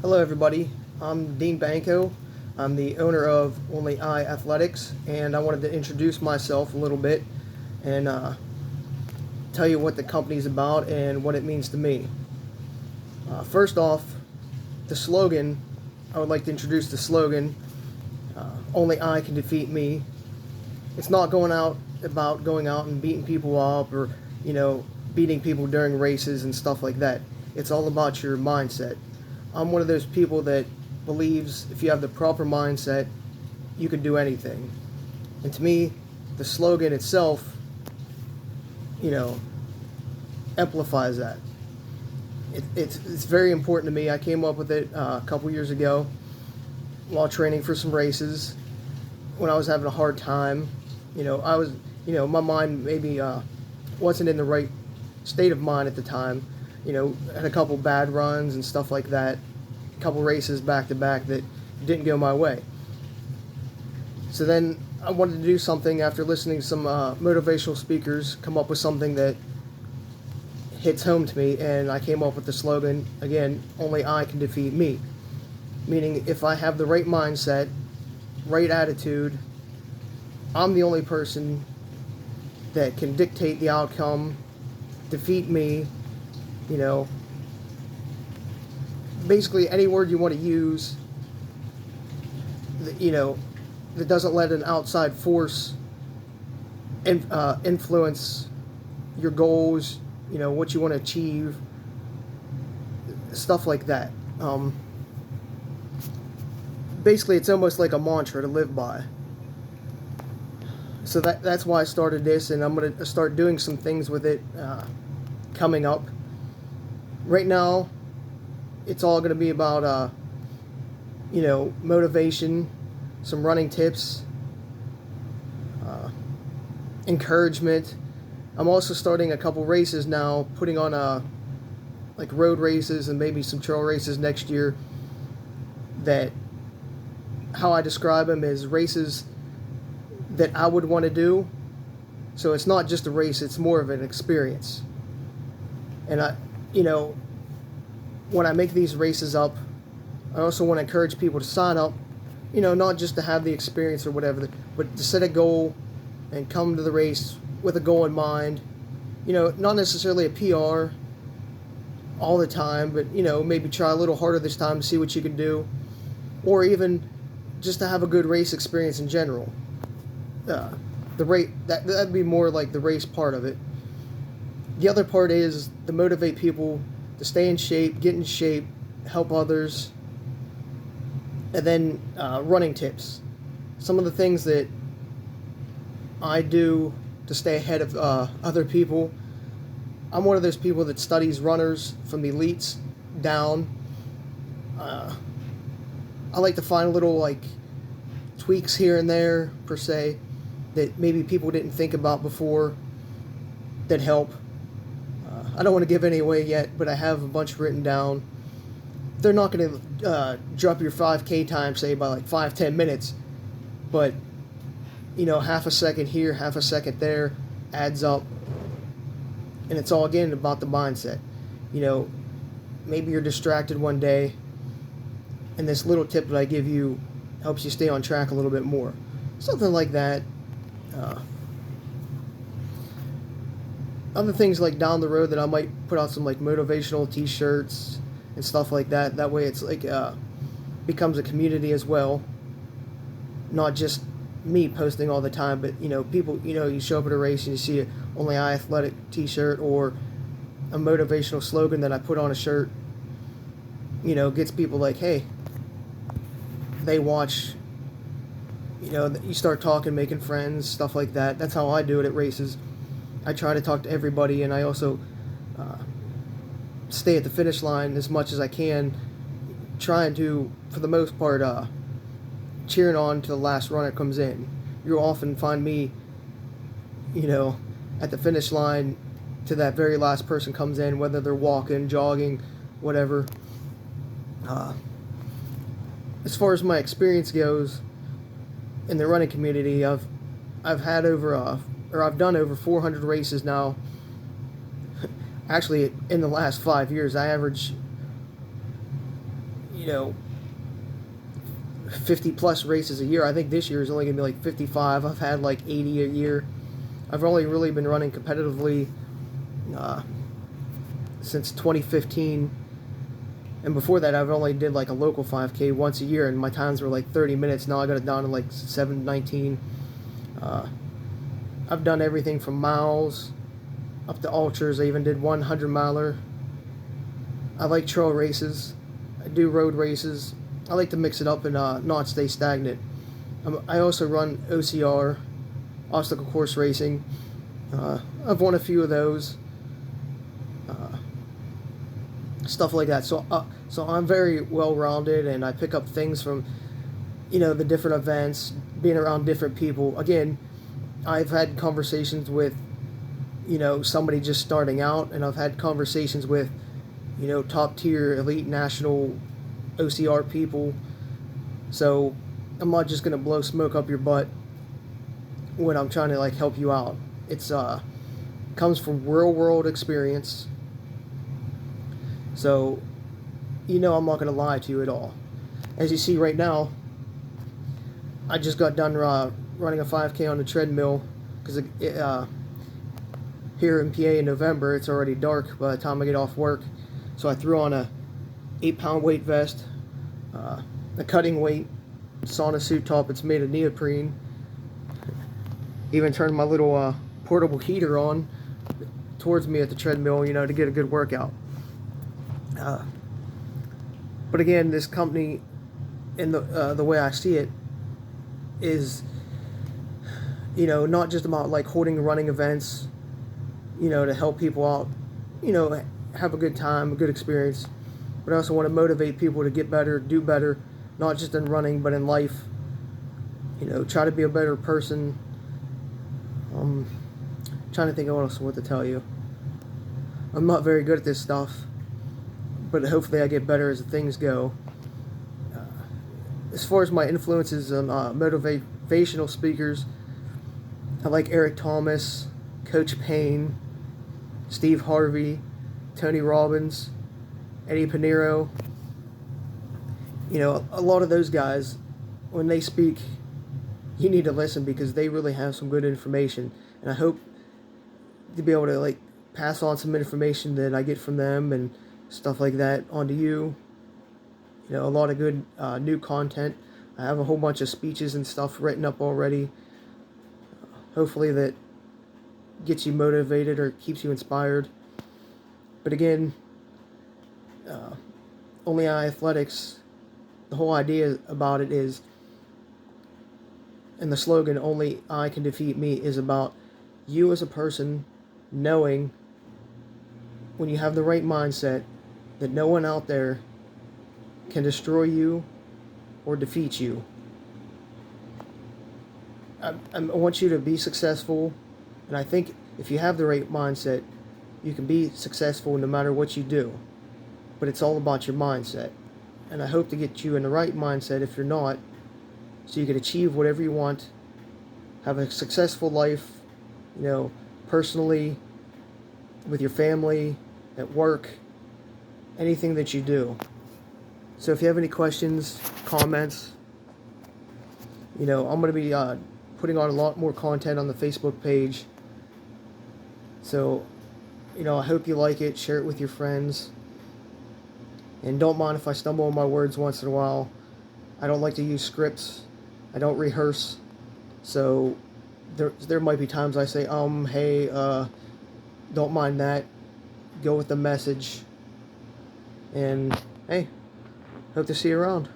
Hello, everybody. I'm Dean Banco. I'm the owner of Only I Athletics, and I wanted to introduce myself a little bit and tell you what the company's about and what it means to me. First off, the slogan, I would like to introduce the slogan, Only I Can Defeat Me. It's not going out and beating people up or, beating people during races and stuff like that. It's all about your mindset. I'm one of those people that believes if you have the proper mindset, you can do anything. And to me, the slogan itself, amplifies that. It's very important to me. I came up with it a couple years ago while training for some races when I was having a hard time. My mind maybe wasn't in the right state of mind at the time. Had a couple bad runs and stuff like that, a couple races back to back that didn't go my way. So then I wanted to do something after listening to some motivational speakers come up with something that hits home to me, and I came up with the slogan, again, Only I Can Defeat Me. Meaning if I have the right mindset, right attitude, I'm the only person that can dictate the outcome, defeat me. Basically any word you want to use, that doesn't let an outside force influence your goals, what you want to achieve, stuff like that. Basically, it's almost like a mantra to live by. So that's why I started this, and I'm going to start doing some things with it coming up. Right now, it's all going to be about, motivation, some running tips, encouragement. I'm also starting a couple races now, putting on like road races and maybe some trail races next year. That how I describe them is races that I would want to do. So it's not just a race; it's more of an experience. And when I make these races up, I also want to encourage people to sign up, not just to have the experience or whatever, but to set a goal and come to the race with a goal in mind. Not necessarily a PR all the time, but, maybe try a little harder this time to see what you can do, or even just to have a good race experience in general. That'd be more like the race part of it. The other part is to motivate people to stay in shape, get in shape, help others, and then running tips. Some of the things that I do to stay ahead of other people. I'm one of those people that studies runners from the elites down. I like to find little tweaks here and there per se that maybe people didn't think about before that help. I don't want to give any away yet, but I have a bunch written down. They're not going to drop your 5K time, say, by 5-10 minutes, but half a second here, half a second there adds up. And it's all, again, about the mindset. Maybe you're distracted one day, and this little tip that I give you helps you stay on track a little bit more. Something like that. Other things down the road that I might put out some motivational t-shirts and stuff like that. That way it's becomes a community as well. Not just me posting all the time, but people, you show up at a race and you see a Only I Athletic t-shirt or a motivational slogan that I put on a shirt, gets people hey, they watch, you start talking, making friends, stuff like that. That's how I do it at races. I try to talk to everybody, and I also stay at the finish line as much as I can, trying to, for the most part, cheering on to the last runner comes in. You'll often find me, at the finish line to that very last person comes in, whether they're walking, jogging, whatever. As far as my experience goes in the running community, I've done over 400 races now. Actually, in the last 5 years, I average you know, 50 plus races a year. I think this year is only going to be like 55. I've had like 80 a year. I've only really been running competitively since 2015. And before that, I've only did like a local 5K once a year, and my times were like 30 minutes. Now I got it down to like 7:19. I've done everything from miles up to ultras. I even did 100 miler. I like trail races. I do road races. I like to mix it up and not stay stagnant. I also run OCR, obstacle course racing. I've won a few of those. Stuff like that. So I'm very well-rounded, and I pick up things from, you know, the different events, being around different people. Again, I've had conversations with, you know, somebody just starting out, and I've had conversations with, you know, top-tier elite national OCR people. So I'm not just gonna blow smoke up your butt when I'm trying to like help you out. It's comes from real-world experience. So, you know, I'm not going to lie to you at all. As you see right now, I just got done running a 5K on the treadmill, because here in PA in November, it's already dark by the time I get off work. So I threw on a 8-pound weight vest, a cutting weight sauna suit top. It's made of neoprene. Even turned my little portable heater on towards me at the treadmill, you know, to get a good workout. But again, this company, in the way I see it, is, you know, not just about like holding running events, you know, to help people out, you know, have a good time, a good experience, but I also want to motivate people to get better, do better, not just in running, but in life. You know, try to be a better person. Trying to think of what to tell you. I'm not very good at this stuff, but hopefully I get better as things go. As far as my influences on motivational speakers, I like Eric Thomas, Coach Payne, Steve Harvey, Tony Robbins, Eddie Pinero. You know, a lot of those guys, when they speak, you need to listen, because they really have some good information. And I hope to be able to like pass on some information that I get from them and stuff like that onto you. You know, a lot of good new content. I have a whole bunch of speeches and stuff written up already. Hopefully that gets you motivated or keeps you inspired. But again, Only I Athletics, the whole idea about it is, and the slogan, Only I Can Defeat Me, is about you as a person knowing, when you have the right mindset, that no one out there can destroy you or defeat you. I want you to be successful, and I think if you have the right mindset, you can be successful no matter what you do. But it's all about your mindset. And I hope to get you in the right mindset, if you're not, so you can achieve whatever you want, have a successful life, you know, personally, with your family, at work, anything that you do. So if you have any questions, comments, you know, I'm going to be putting on a lot more content on the Facebook page. So, you know, I hope you like it. Share it with your friends. And don't mind if I stumble on my words once in a while. I don't like to use scripts. I don't rehearse. So there might be times I say, hey, don't mind that. Go with the message. And, hey, hope to see you around.